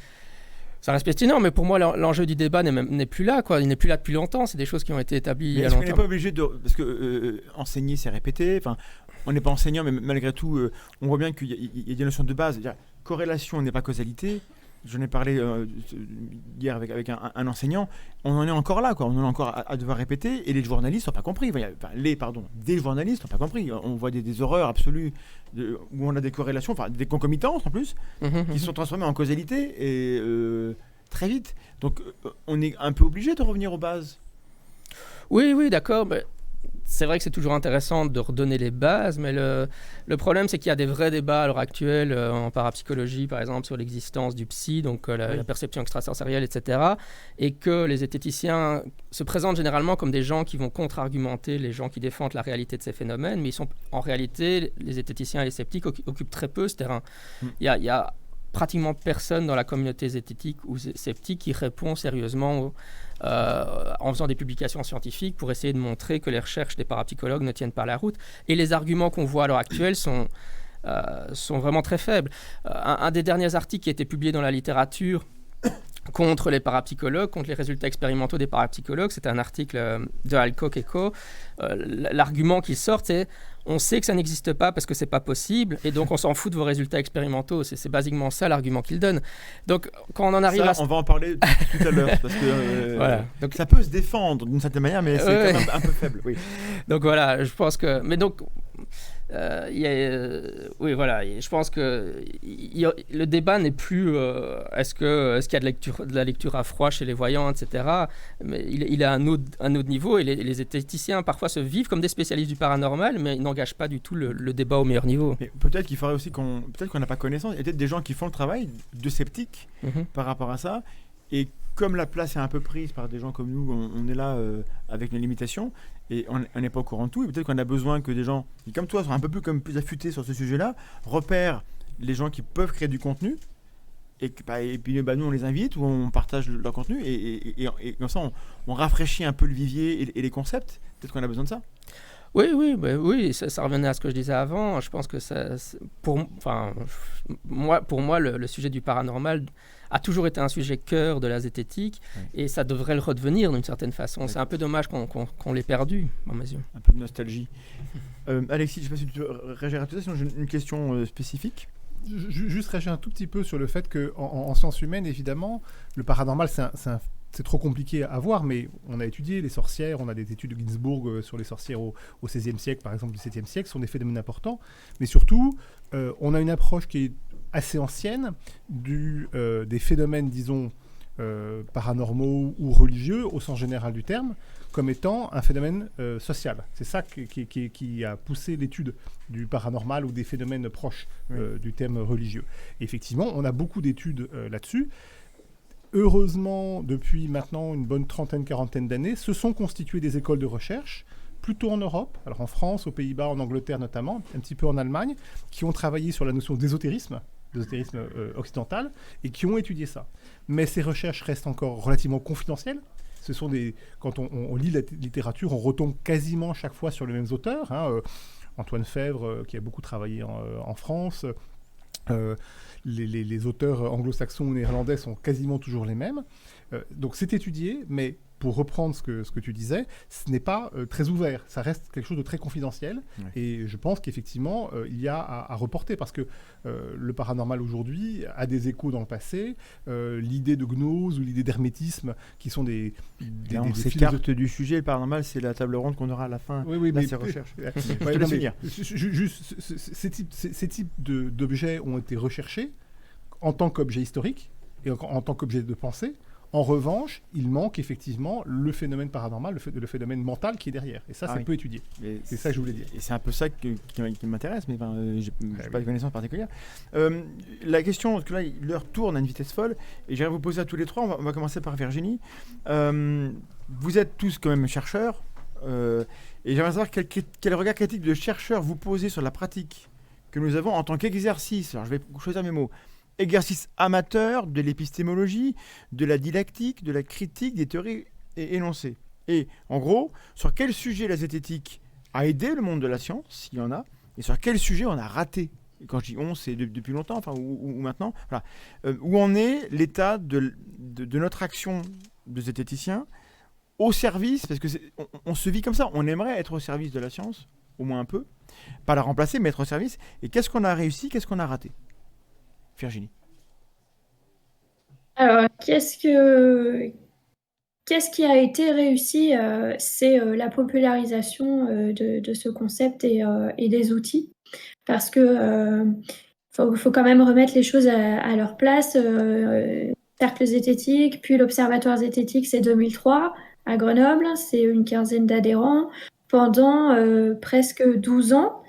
Ça reste pertinent, mais pour moi, l'enjeu du débat n'est plus là, quoi. Il n'est plus là depuis longtemps. C'est des choses qui ont été établies il y a longtemps. On n'est pas obligé de... Parce que enseigner, c'est répéter. Enfin, on n'est pas enseignant, mais malgré tout, on voit bien qu'il y a des notions de base. Corrélation n'est pas causalité. J'en ai parlé hier avec un enseignant. On en est encore là, quoi. On en est encore à devoir répéter. Et les journalistes n'ont pas compris. Des journalistes n'ont pas compris. On voit des horreurs absolues où on a des corrélations, des concomitances en plus, qui sont transformées en causalité et très vite. Donc on est un peu obligé de revenir aux bases. Oui, d'accord. Mais c'est vrai que c'est toujours intéressant de redonner les bases, mais le problème, c'est qu'il y a des vrais débats à l'heure actuelle en parapsychologie, par exemple, sur l'existence du psy, donc la perception extrasensorielle, etc. Et que les zététiciens se présentent généralement comme des gens qui vont contre-argumenter les gens qui défendent la réalité de ces phénomènes, mais en réalité, les zététiciens et les sceptiques occupent très peu ce terrain. Il y a pratiquement personne dans la communauté zététique ou sceptique qui répond sérieusement en faisant des publications scientifiques pour essayer de montrer que les recherches des parapsychologues ne tiennent pas la route. Et les arguments qu'on voit à l'heure actuelle sont vraiment très faibles. Un des derniers articles qui a été publié dans la littérature contre les parapsychologues, contre les résultats expérimentaux des parapsychologues, c'est un article de Alcock et Co. L'argument qui sort, c'est on sait que ça n'existe pas parce que c'est pas possible, et donc on s'en fout de vos résultats expérimentaux. C'est basiquement ça l'argument qu'ils donnent. Donc quand on en arrive on va en parler tout à l'heure, parce que voilà. Donc, ça peut se défendre d'une certaine manière, mais c'est quand même un peu faible. Oui. Donc voilà, je pense que... Mais donc... je pense que le débat n'est plus est-ce qu'il y a de la lecture à froid chez les voyants, etc. Mais il est à un autre niveau, et les zététiciens parfois se vivent comme des spécialistes du paranormal, mais ils n'engagent pas du tout le débat au meilleur niveau. Mais peut-être qu'il faudrait aussi peut-être qu'on n'a pas connaissance. Il y a peut-être des gens qui font le travail de sceptiques par rapport à ça, et comme la place est un peu prise par des gens comme nous, on est là avec nos limitations, et on n'est pas au courant de tout, et peut-être qu'on a besoin que des gens qui, comme toi, sont un peu plus affûtés sur ce sujet-là, repèrent les gens qui peuvent créer du contenu, et puis nous on les invite, ou on partage leur contenu, et comme ça on rafraîchit un peu le vivier et les concepts. Peut-être qu'on a besoin de ça. Oui, ça revenait à ce que je disais avant. Je pense que pour moi, le sujet du paranormal a toujours été un sujet cœur de la zététique, et ça devrait le redevenir d'une certaine façon. C'est un peu dommage qu'on l'ait perdu, à mes yeux. Un peu de nostalgie. Alexis, je ne sais pas si tu veux réagir à tout ça, sinon j'ai une question spécifique. Juste réagir un tout petit peu sur le fait qu'en sciences humaines, évidemment, le paranormal, c'est trop compliqué à voir, mais on a étudié les sorcières, on a des études de Ginsburg sur les sorcières au XVIe siècle, par exemple, du XVIIe siècle, ce sont des phénomènes importants. Mais surtout, on a une approche qui est assez ancienne des phénomènes, disons, paranormaux ou religieux, au sens général du terme, comme étant un phénomène social. C'est ça qui a poussé l'étude du paranormal ou des phénomènes proches du thème religieux. Et effectivement, on a beaucoup d'études là-dessus. Heureusement, depuis maintenant une bonne quarantaine d'années, se sont constituées des écoles de recherche, plutôt en Europe, alors en France, aux Pays-Bas, en Angleterre notamment, un petit peu en Allemagne, qui ont travaillé sur la notion d'ésotérisme, d'ésotérisme occidental, et qui ont étudié ça. Mais ces recherches restent encore relativement confidentielles. Ce sont quand on lit la littérature, on retombe quasiment chaque fois sur les mêmes auteurs. Antoine Fèvre, qui a beaucoup travaillé en France. Les auteurs anglo-saxons ou néerlandais sont quasiment toujours les mêmes. Donc c'est étudié, mais pour reprendre ce que tu disais, ce n'est pas très ouvert. Ça reste quelque chose de très confidentiel. Oui. Et je pense qu'effectivement, il y a à reporter parce que le paranormal aujourd'hui a des échos dans le passé. L'idée de gnose ou l'idée d'hermétisme, qui sont Là, on s'écarte du sujet. Le paranormal, c'est la table ronde qu'on aura à la fin oui, de mais ces recherches. Ouais, Je te non, laisse mais finir. juste, ces types d'objets ont été recherchés en tant qu'objet historique et en tant qu'objet de pensée. En revanche, il manque effectivement le phénomène paranormal, le phénomène mental qui est derrière. Et ça, c'est oui. peu étudié. C'est ça que je voulais dire. Et c'est un peu ça qui m'intéresse, mais je n'ai pas de connaissances particulières. La question, parce que là, l'heure tourne à une vitesse folle, et j'aimerais vous poser à tous les trois, on va commencer par Virginie. Vous êtes tous quand même chercheurs, et j'aimerais savoir quel regard critique de chercheur vous posez sur la pratique que nous avons en tant qu'exercice. Alors, je vais choisir mes mots. Exercice amateur de l'épistémologie, de la didactique, de la critique des théories énoncées. Et en gros, sur quel sujet la zététique a aidé le monde de la science, s'il y en a, et sur quel sujet on a raté. Et quand je dis on, c'est depuis longtemps, enfin, ou maintenant. Voilà. Où en est l'état de notre action de zététicien au service, parce que on se vit comme ça, on aimerait être au service de la science, au moins un peu, pas la remplacer, mais être au service. Et qu'est-ce qu'on a réussi, qu'est-ce qu'on a raté? Virginie. Alors, qu'est-ce qui a été réussi? C'est la popularisation de ce concept et des outils. Parce que faut quand même remettre les choses à leur place. Cercle zététique, puis l'Observatoire zététique, c'est 2003 à Grenoble. C'est une quinzaine d'adhérents pendant presque 12 ans,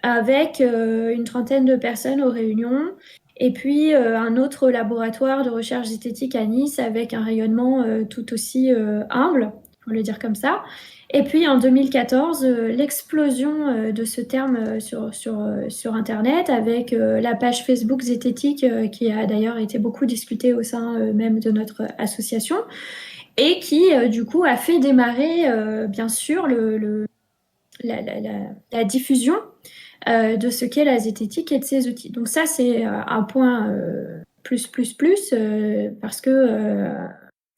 avec une trentaine de personnes aux réunions. Et puis un autre laboratoire de recherche zététique à Nice avec un rayonnement tout aussi humble, pour le dire comme ça. Et puis en 2014, l'explosion de ce terme sur Internet avec la page Facebook zététique qui a d'ailleurs été beaucoup discutée au sein même de notre association et qui du coup a fait démarrer bien sûr la diffusion de ce qu'est la zététique et de ses outils. Donc ça, c'est un point plus, parce que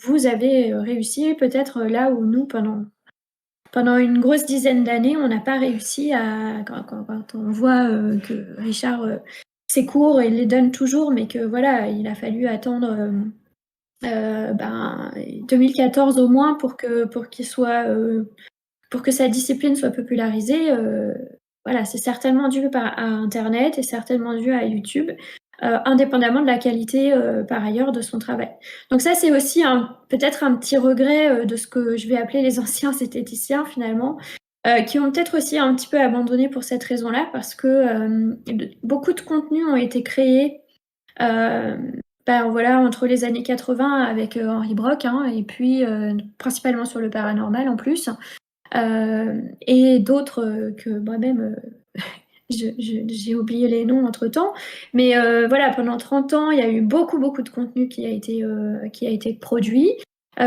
vous avez réussi peut-être là où nous, pendant une grosse dizaine d'années, on n'a pas réussi à... Quand on voit que Richard, ses cours, il les donne toujours, mais que voilà, il a fallu attendre 2014 au moins pour que sa discipline soit popularisée. Voilà, c'est certainement dû à Internet et certainement dû à YouTube, indépendamment de la qualité par ailleurs de son travail. Donc ça, c'est aussi peut-être un petit regret de ce que je vais appeler les anciens zététiciens finalement, qui ont peut-être aussi un petit peu abandonné pour cette raison-là, parce que beaucoup de contenus ont été créés voilà, entre les années 80 avec Henri Brock, et puis principalement sur le paranormal en plus. Et d'autres que moi-même, j'ai oublié les noms entre-temps. Mais voilà, pendant 30 ans, il y a eu beaucoup de contenu qui a été produit.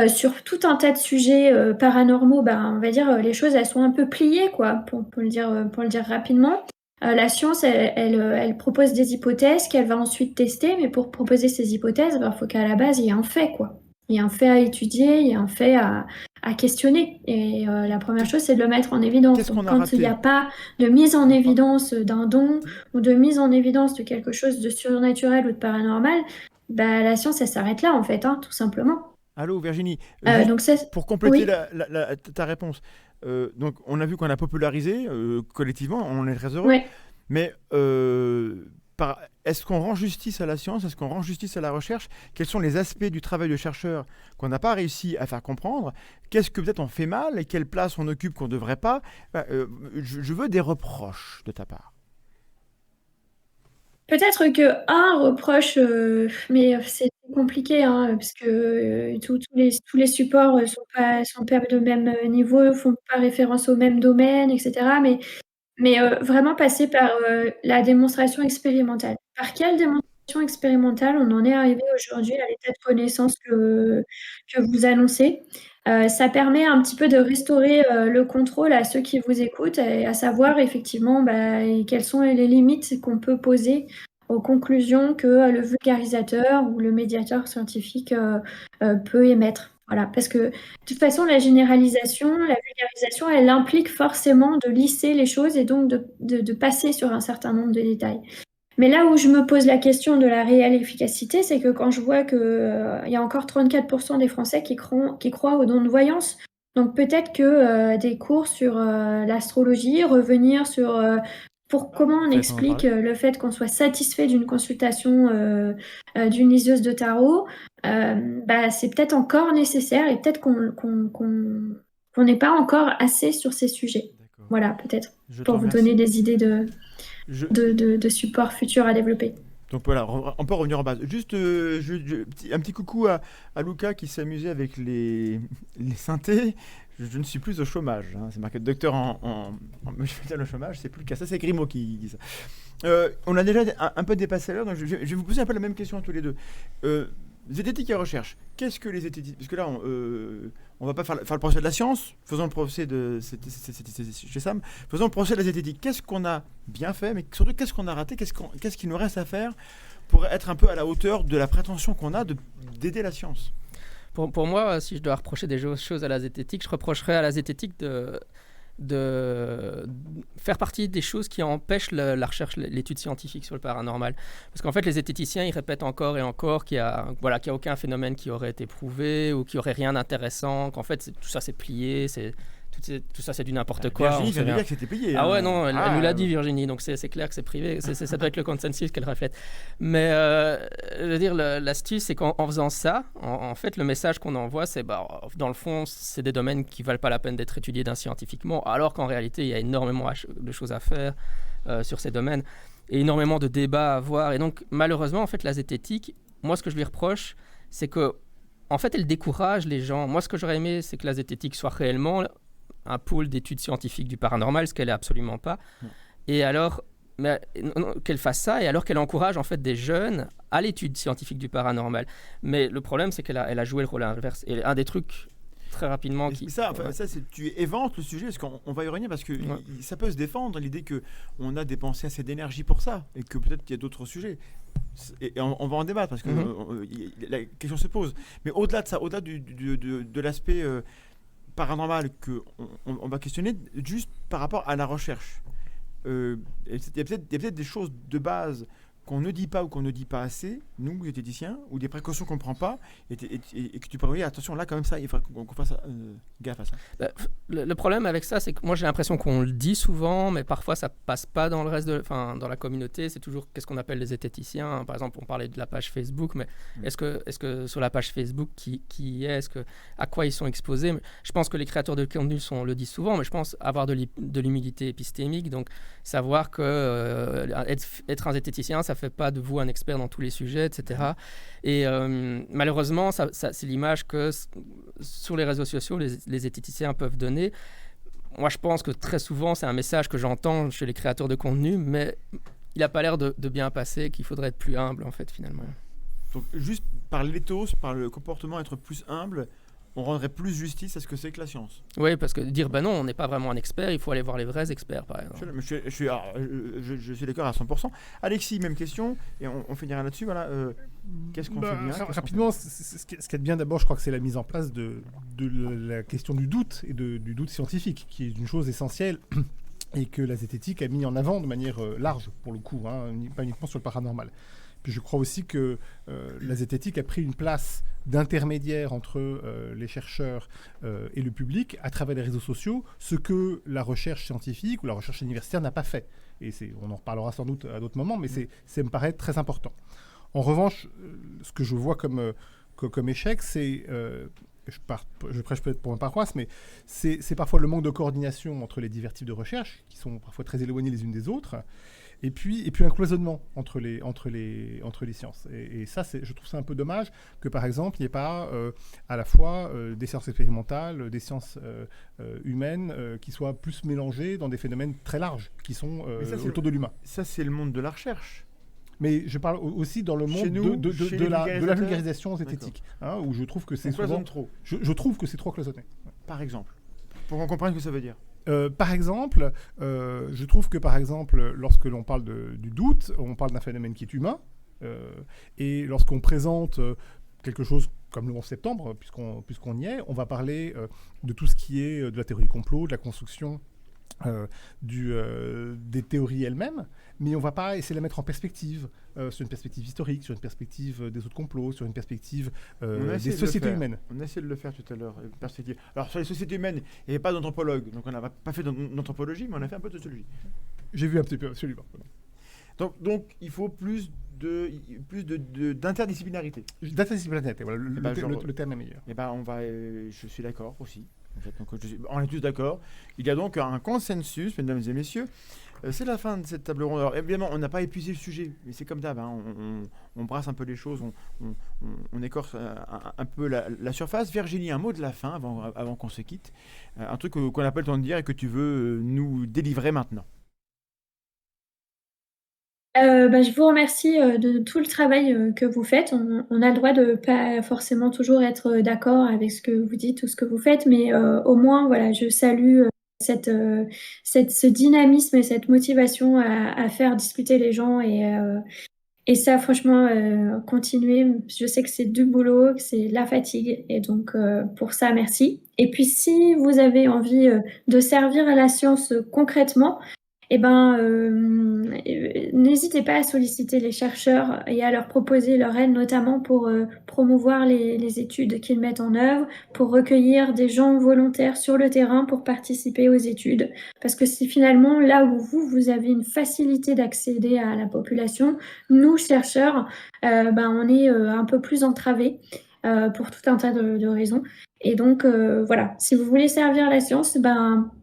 Sur tout un tas de sujets paranormaux, on va dire, les choses, elles sont un peu pliées, quoi, pour le dire rapidement. La science, elle propose des hypothèses qu'elle va ensuite tester, mais pour proposer ces hypothèses, il faut qu'à la base, il y ait un fait, quoi. Il y a un fait à étudier, il y a un fait à questionner. Et la première chose, c'est de le mettre en évidence. Qu'est-ce Donc, qu'on a quand raté il n'y a pas de mise en évidence d'un don ou de mise en évidence de quelque chose de surnaturel ou de paranormal, la science, elle s'arrête là, en fait, tout simplement. Allô, Virginie. Donc pour compléter oui. ta réponse, donc on a vu qu'on a popularisé collectivement, on est très heureux. Oui. Mais est-ce qu'on rend justice à la science? Est-ce qu'on rend justice à la recherche? Quels sont les aspects du travail de chercheur qu'on n'a pas réussi à faire comprendre? Qu'est-ce que peut-être on fait mal et quelle place on occupe qu'on ne devrait pas? Je veux des reproches de ta part. Peut-être qu'un reproche, mais c'est compliqué, parce que tous les supports sont pas de même niveau, font pas référence au même domaine, etc. Mais vraiment passer par la démonstration expérimentale. Par quelle démonstration expérimentale, on en est arrivé aujourd'hui à l'état de connaissance que vous annoncez. Ça permet un petit peu de restaurer le contrôle à ceux qui vous écoutent et à savoir effectivement quelles sont les limites qu'on peut poser aux conclusions que le vulgarisateur ou le médiateur scientifique peut émettre. Voilà, parce que de toute façon, la vulgarisation, elle implique forcément de lisser les choses et donc de passer sur un certain nombre de détails. Mais là où je me pose la question de la réelle efficacité, c'est que quand je vois qu'il y a encore 34% des Français qui croient aux dons de voyance, donc peut-être que des cours sur l'astrologie, revenir sur comment on explique le fait qu'on soit satisfait d'une consultation d'une liseuse de tarot, c'est peut-être encore nécessaire et peut-être qu'on n'est pas encore assez sur ces sujets. D'accord. Voilà, peut-être, Je te pour vous remercie. donner des idées Je- de supports futurs à développer. Donc voilà, on peut revenir en base. Juste un petit coucou à Luca qui s'amusait avec les synthés. Je ne suis plus au chômage. Hein. C'est marqué docteur je vais dire le chômage, c'est plus le cas. Ça, c'est Grimaud qui dit ça. On a déjà un peu dépassé l'heure, donc je vais vous poser un peu la même question à tous les deux. Zététique et recherche. Qu'est-ce que les zététiques? Parce que là, on va pas faire le procès de la science. Faisons le procès de chez Sam. Faisons le procès de la zététique. Qu'est-ce qu'on a bien fait, mais surtout qu'est-ce qu'on a raté? Qu'est-ce qu'il nous reste à faire pour être un peu à la hauteur de la prétention qu'on a d'aider la science? Pour moi, si je dois reprocher des choses à la zététique, je reprocherais à la zététique de faire partie des choses qui empêchent la recherche, l'étude scientifique sur le paranormal. Parce qu'en fait, les zététiciens, ils répètent encore et encore qu'il y a aucun phénomène qui aurait été prouvé ou qu'il n'y aurait rien d'intéressant, qu'en fait, tout ça, c'est plié, tout ça, c'est du n'importe quoi. Virginie vient de dire que c'était plié. Ah ouais, non, elle nous l'a dit, Virginie, donc c'est clair que c'est privé, ça doit être le consensus qu'elle reflète. Mais je veux dire, l'astuce, c'est qu'en faisant ça, en fait, le message qu'on envoie, c'est, dans le fond, c'est des domaines qui ne valent pas la peine d'être étudiés scientifiquement, alors qu'en réalité, il y a énormément de choses à faire sur ces domaines, et énormément de débats à avoir. Et donc, malheureusement, en fait, la zététique, moi, ce que je lui reproche, c'est que, en fait, elle décourage les gens. Moi, ce que j'aurais aimé, c'est que la zététique soit réellement un pôle d'études scientifiques du paranormal, ce qu'elle n'est absolument pas. Et alors, qu'elle fasse ça, et alors qu'elle encourage en fait des jeunes à l'étude scientifique du paranormal. Mais le problème, c'est qu'elle a joué le rôle inverse. Et un des trucs, très rapidement... Ça, tu éventes le sujet, parce qu'on va y revenir, parce que ça peut se défendre, l'idée qu'on a dépensé assez d'énergie pour ça, et que peut-être qu'il y a d'autres sujets. Et on va en débattre, parce que la question se pose. Mais au-delà de ça, au-delà de l'aspect... paranormal qu'on va questionner juste par rapport à la recherche. Il y a peut-être des choses de base qu'on ne dit pas ou qu'on ne dit pas assez, nous, zététiciens, ou des précautions qu'on ne prend pas, et que tu pourrais dire, attention, là, quand même, ça, il faudrait qu'on fasse gaffe à ça. Le problème avec ça, c'est que moi, j'ai l'impression qu'on le dit souvent, mais parfois, ça passe pas dans le reste dans la communauté. C'est toujours qu'est-ce qu'on appelle les zététiciens. Par exemple, on parlait de la page Facebook, mais est-ce que sur la page Facebook, qui est, à quoi ils sont exposés? Je pense que les créateurs de contenu le disent souvent, mais je pense avoir de l'humilité épistémique, donc savoir que être un zététicien, ça fait pas de vous un expert dans tous les sujets, etc. Et malheureusement, c'est l'image que sur les réseaux sociaux, les zététiciens peuvent donner. Moi, je pense que très souvent, c'est un message que j'entends chez les créateurs de contenu, mais il n'a pas l'air de bien passer, qu'il faudrait être plus humble, en fait, finalement. Donc, juste par l'éthos, par le comportement, être plus humble, on rendrait plus justice à ce que c'est que la science. Oui, parce que dire non, on n'est pas vraiment un expert, il faut aller voir les vrais experts, par exemple. Je suis d'accord à 100%. Alexis, même question, et on finira là-dessus. Voilà, qu'est-ce qu'on fait bien? Rapidement, ce qui est bien d'abord, je crois que c'est la mise en place de la question du doute, et du doute scientifique, qui est une chose essentielle, et que la zététique a mis en avant de manière large, pour le coup, pas uniquement sur le paranormal. Puis je crois aussi que la zététique a pris une place d'intermédiaire entre les chercheurs et le public à travers les réseaux sociaux, ce que la recherche scientifique ou la recherche universitaire n'a pas fait. Et on en reparlera sans doute à d'autres moments, mais ça me paraît très important. En revanche, ce que je vois comme échec, c'est... je prêche peut-être pour ma paroisse, mais c'est parfois le manque de coordination entre les divers types de recherche, qui sont parfois très éloignés les unes des autres, et puis un cloisonnement entre les sciences. Et ça, je trouve ça un peu dommage que, par exemple, il n'y ait pas à la fois des sciences expérimentales, des sciences humaines qui soient plus mélangées dans des phénomènes très larges qui sont autour de l'humain. Ça, c'est le monde de la recherche. Mais je parle aussi dans le Chez monde nous, de chez de les la vulgarisateurs vulgarisation zététique, hein, où je trouve que c'est On souvent... cloisonne trop, Je trouve que c'est trop cloisonné. par exemple. Pour qu'on comprenne ce que ça veut dire. Par exemple, je trouve que par exemple, lorsque l'on parle du doute, on parle d'un phénomène qui est humain, et lorsqu'on présente quelque chose comme le 11 septembre, puisqu'on y est, on va parler de tout ce qui est de la théorie du complot, de la construction des théories elles-mêmes, mais on ne va pas essayer de la mettre en perspective, sur une perspective historique, sur une perspective des autres complots, sur une perspective des sociétés humaines. On a essayé de le faire tout à l'heure, perspective. Alors sur les sociétés humaines, il n'y avait pas d'anthropologue, donc on n'a pas fait d'anthropologie, mais on a fait un peu de sociologie. J'ai vu un petit peu, absolument. Donc il faut plus d'interdisciplinarité. D'interdisciplinarité, voilà, Eh ben, le terme est meilleur. Et ben je suis d'accord aussi. En fait, donc, on est tous d'accord. Il y a donc un consensus, mesdames et messieurs. C'est la fin de cette table ronde. Alors évidemment, on n'a pas épuisé le sujet, mais c'est comme d'hab. Hein, on brasse un peu les choses, on écorce un peu la surface. Virginie, un mot de la fin avant qu'on se quitte. Un truc qu'on n'a pas le temps de dire et que tu veux nous délivrer maintenant. Je vous remercie de tout le travail que vous faites. On a le droit de pas forcément toujours être d'accord avec ce que vous dites ou ce que vous faites, mais au moins, voilà, je salue ce dynamisme et cette motivation à faire discuter les gens et ça, franchement, continuez. Je sais que c'est du boulot, que c'est la fatigue, et donc pour ça, merci. Et puis, si vous avez envie de servir à la science concrètement, eh ben, n'hésitez pas à solliciter les chercheurs et à leur proposer leur aide, notamment pour promouvoir les études qu'ils mettent en œuvre, pour recueillir des gens volontaires sur le terrain pour participer aux études. Parce que c'est finalement là où vous avez une facilité d'accéder à la population. Nous, chercheurs, on est un peu plus entravés pour tout un tas de raisons. Et donc, voilà, si vous voulez servir la science,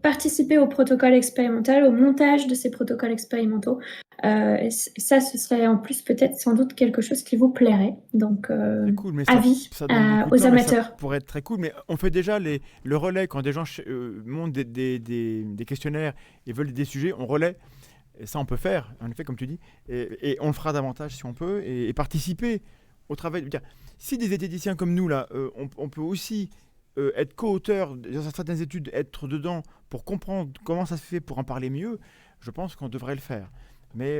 participez au protocole expérimental, au montage de ces protocoles expérimentaux. Ça, ce serait en plus peut-être sans doute quelque chose qui vous plairait. Donc, C'est cool, mais avis ça demande beaucoup de aux temps, mais ça amateurs. pourrait être très cool, mais on fait déjà le relais quand des gens montent des questionnaires et veulent des sujets, on relaie. Et ça, on peut faire, en effet, comme tu dis, et on le fera davantage si on peut, et participer au travail. Si des zététiciens comme nous, là, on peut aussi être co-auteur dans certaines études, être dedans pour comprendre comment ça se fait, pour en parler mieux, je pense qu'on devrait le faire. Mais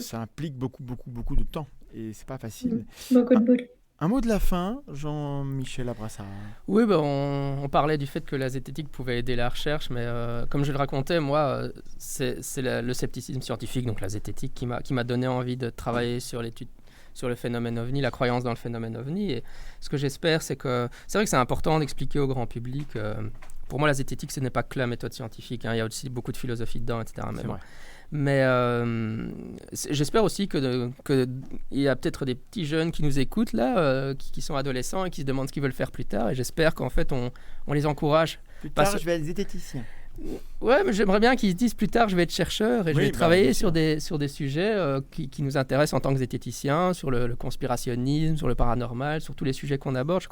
ça implique beaucoup de temps, et c'est pas facile. Beaucoup de boulot. Un mot de la fin, Jean-Michel Abrassard. Oui, on parlait du fait que la zététique pouvait aider la recherche, mais comme je le racontais, moi, c'est le scepticisme scientifique, donc la zététique, qui m'a donné envie de travailler sur l'étude, sur le phénomène OVNI, la croyance dans le phénomène OVNI. Et ce que j'espère, c'est vrai que c'est important d'expliquer au grand public. Pour moi, la zététique, ce n'est pas que la méthode scientifique. Hein, il y a aussi beaucoup de philosophie dedans, etc. Mais j'espère aussi qu'il y a peut-être des petits jeunes qui nous écoutent là, qui sont adolescents et qui se demandent ce qu'ils veulent faire plus tard. Et j'espère qu'en fait, on les encourage. Plus tard, je vais être zététicien. Ouais, mais j'aimerais bien qu'ils se disent plus tard, je vais être chercheur et je vais travailler sur des sujets qui nous intéressent en tant que zététicien, sur le conspirationnisme, sur le paranormal, sur tous les sujets qu'on aborde.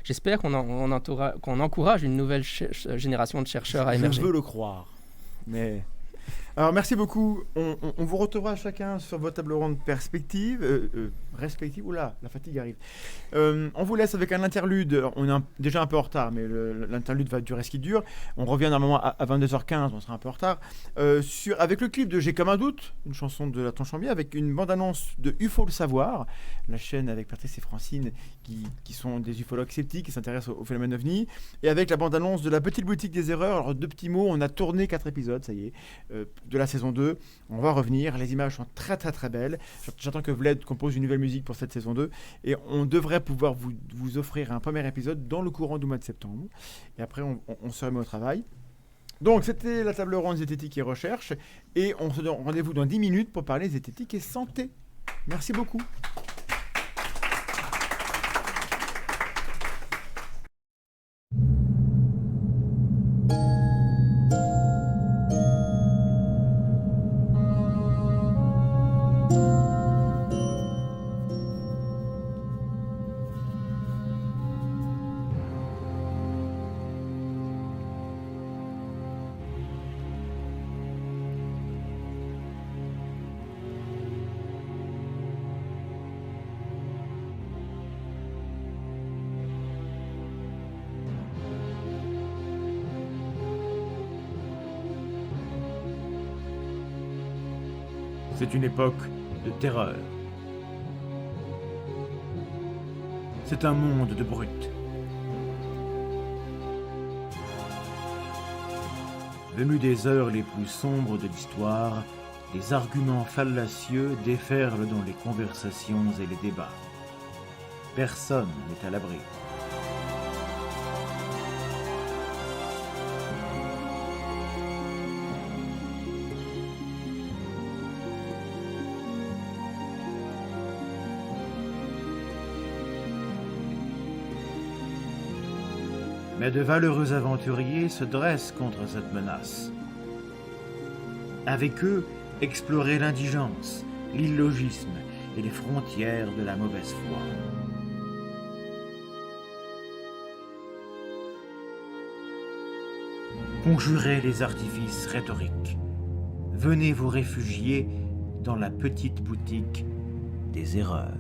J'espère qu'on encourage une nouvelle génération de chercheurs à émerger. Je veux le croire, mais... Alors merci beaucoup, on vous retrouvera chacun sur votre table ronde respective, oula, la fatigue arrive. On vous laisse avec un interlude, on est déjà un peu en retard, mais l'interlude va durer ce qui dure. On revient normalement à 22h15, on sera un peu en retard. Avec le clip de J'ai comme un doute, une chanson de la Tonchambier, avec une bande-annonce de UFO le savoir, la chaîne avec Patrice et Francine qui sont des ufologues sceptiques qui s'intéressent au phénomène OVNI, et avec la bande-annonce de la petite boutique des erreurs. Alors 2 petits mots, on a tourné 4 épisodes, ça y est, de la saison 2. On va revenir, les images sont très très très belles. J'attends que Vlad compose une nouvelle musique pour cette saison 2 et on devrait pouvoir vous offrir un premier épisode dans le courant du mois de septembre, et après on se remet au travail. Donc c'était la table ronde zététique et recherche, et on se donne rendez-vous dans 10 minutes pour parler zététique et santé. Merci beaucoup. C'est une époque de terreur. C'est un monde de brutes. Venu des heures les plus sombres de l'histoire, les arguments fallacieux déferlent dans les conversations et les débats. Personne n'est à l'abri. Mais de valeureux aventuriers se dressent contre cette menace. Avec eux, explorer l'indigence, l'illogisme et les frontières de la mauvaise foi. Conjurez les artifices rhétoriques. Venez vous réfugier dans la petite boutique des erreurs.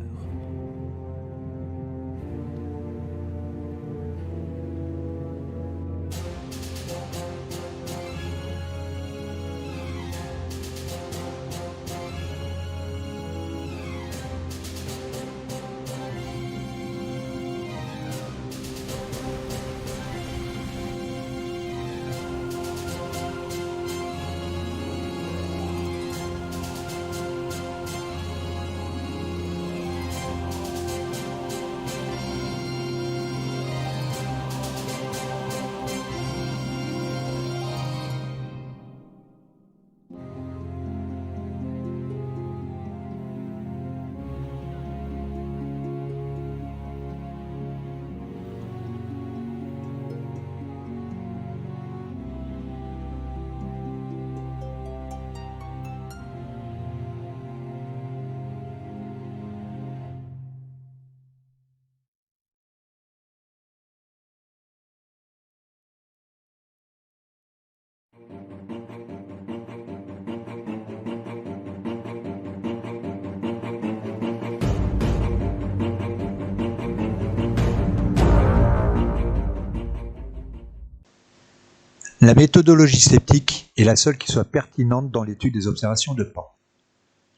La méthodologie sceptique est la seule qui soit pertinente dans l'étude des observations de Pan.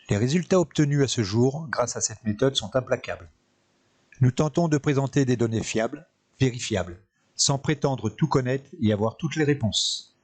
Les résultats obtenus à ce jour, grâce à cette méthode, sont implacables. Nous tentons de présenter des données fiables, vérifiables, sans prétendre tout connaître et avoir toutes les réponses.